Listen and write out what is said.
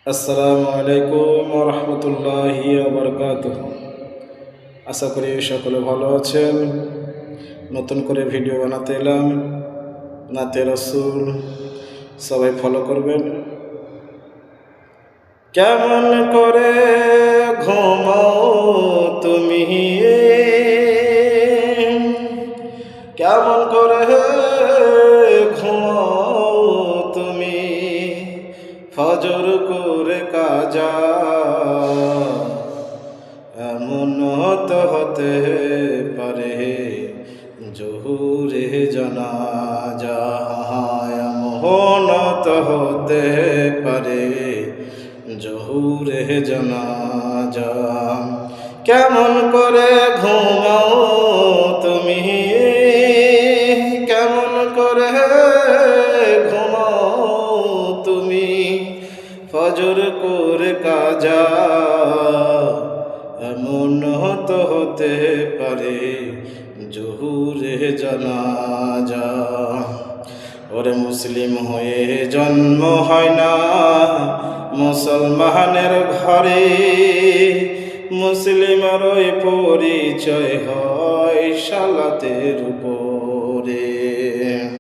আসসালামু আলাইকুম ওয়া রাহমাতুল্লাহি ওয়া বারাকাতুহু। আশা করি সকলে ভালো আছেন। নতুন করে ভিডিও বানাতে এলাম। নাতে রাসূল সবাই ফলো করবেন। কেমন করে ঘুমাও তুমি, কেমন করে ঘুমাও তুমি, ফজর করে কাজা এমন তো হতে পারে জহুরে জানাজা, এমন তো হতে পারে জহুরে জানাজা। কেমন করে ঘুমাও তুমি, কেমন করে ঘুমাও তুমি, ফজর করে কাজা এমন তো হতে পারে জহুরে জানাজা। ওরে মুসলিম হয়ে জন্ম হয় না মুসলমানের ঘরে, মুসলিমের ওই পরিচয় হয় সালাতের উপরে।